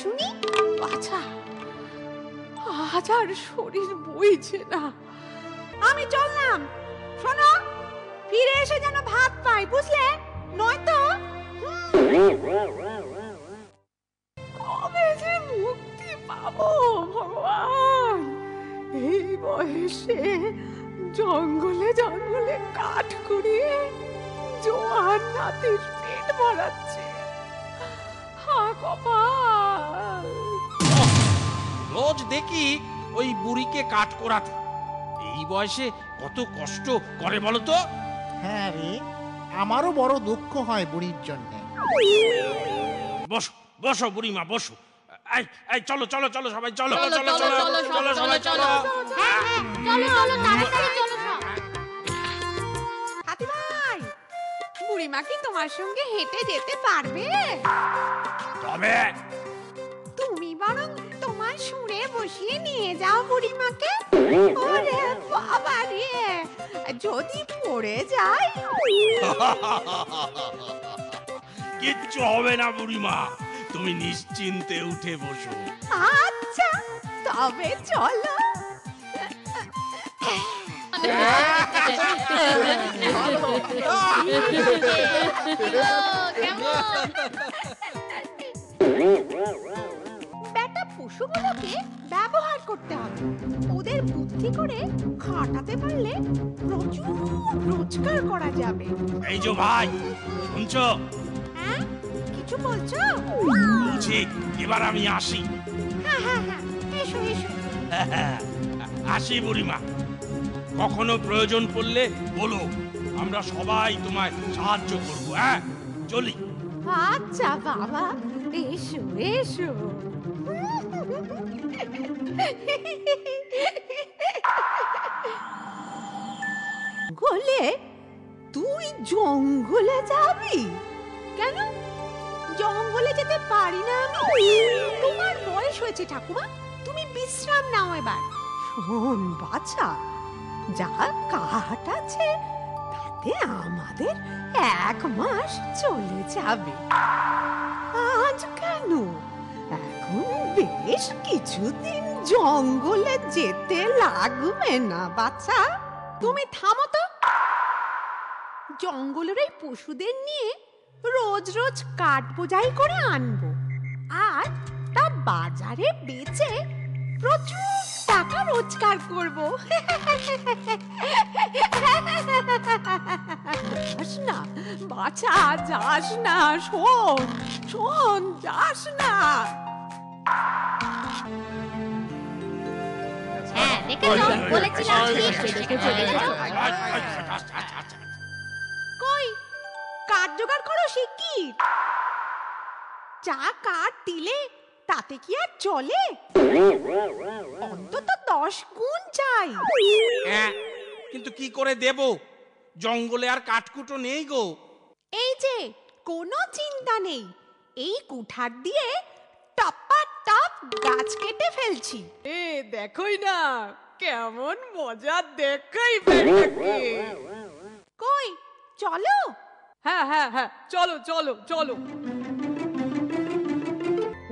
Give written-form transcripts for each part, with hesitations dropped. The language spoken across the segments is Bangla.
শুনি। আচ্ছা, আজ আর শরীর বইছে না, আমি চললাম। শোনো, ফিরে এসে যেন ভাত পাই, বুঝলে? নয়তো কবে যে মুক্তি পাবো ভগবান। এই বয়সে জঙ্গলে জঙ্গলে কাঠ কুড়িয়ে জোয়ান নাতির পেট ভরাচ্ছে। হা কপাল। রোজ দেখি ওই বুড়িকে কাঠ করাতে, এই বয়সে কত কষ্ট করে বলো তো। হ্যাঁ রে, আমারও বড় দুঃখ হয় বুড়ির জন্য। বসো বসো বুড়িমা, বসো। এই এই চলো চলো চলো সবাই চলো চলো, চলো চলো, চলো চলো, চলো সবাই চলো। হ্যাঁ হ্যাঁ, চলো চলো, তাড়াতাড়ি চলো সব। হাতি ভাই, বুড়িমা কি তোমার সঙ্গে হেঁটে যেতে পারবে? তবে তুমি বরং তোমার সুরে বসিয়ে নিয়ে যাও বুড়িমাকে। ওরে বাবা রে, যদি পড়ে যায়। কিচ্ছু হবে না বুড়িমা, তুমি নিশ্চিন্তে উঠে বসো। আচ্ছা, তবে চলো। বেটা পশুগুলোকে ব্যবহার করতে হবে, ওদের বুদ্ধি করে খাটাতে পারলে প্রচুর রোজগার করা যাবে। এই যে ভাই, শুনছো? হ্যাঁ, কিছু বলছো? বলছি এবার আমি আসি। হ্যাঁ হ্যাঁ হ্যাঁ, এসো এসো। আসি বুড়িমা, কখনো প্রয়োজন পড়লে বলো, আমরা সবাই তোমায় সাহায্য করব। হ্যাঁ, চলি। আচ্ছা বাবা, এসো এসো। গোলে, তুই জঙ্গলে যাবি কেন? জঙ্গলে যেতে পারি না আমি। তোমার বয়স হয়েছে ঠাকুমা, তুমি বিশ্রাম নাও এবার। শোন বাছা, যা কাঠ আছে তাতে আমাদের 1 মাস চলে যাবে। আজ কেন, এখন বেশ কিছুদিন জঙ্গলে যেতে লাগবে না বাছা। তুমি থামো তো। জঙ্গলের এই পশুদের নিয়ে রোজ রোজ কাঠ বোঝাই করে আনবো, আর তা বাজারে বেচে প্রচুর টাকা রোজগার করবো। যাস না বাছা, যাস না। শোন শোন, যাস না। হ্যাঁ, দেখেছো, বলেছিলাম দেখেছো। কই, কাঠ জোগাড় করো শিগগির। যা কাঠ দিলে তাতে কি আর চলে? অন্তত 10 গুণ চাই। হ্যাঁ, কিন্তু কি করে দেব? জঙ্গলে আর কাঠকুটো নেই গো। এই যে, কোনো চিন্তা নেই, এই কুঠার দিয়ে টপা টপ গাছ কেটে ফেলছি। এ দেখোই না, কেমন মজা দেখাই বেটাকে। কই, চলো। হ্যাঁ হ্যাঁ হ্যাঁ, চলো চলো চলো।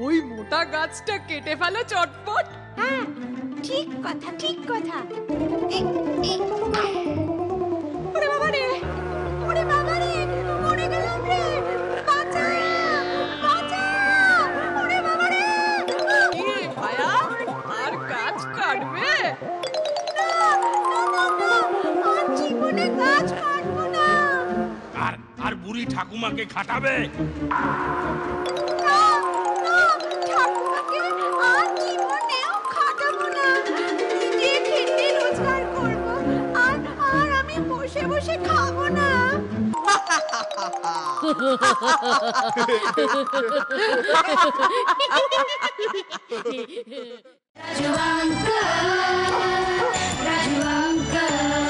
ওই মোটা গাছটা কেটে ফেলো চটপট। হ্যাঁ, ঠিক কথা ঠিক কথা। ওরে বাবা রে, ওরে বাবা রে, মরে গেলাম রে। বাঁচা বাঁচা, ওরে বাবা রে। কি ভায়া, আর গাছ কাটবে? না না না না, আর জীবনে গাছ কাটবো না। আর বুড়ি ঠাকুমাকে খাটাবে? না না, ঠাকুমাকে আর জীবনেও খাটাবো না। নিজে খেটে রোজগার করবো, আর আর আমি বসে বসে খাবো না। Raju uncle,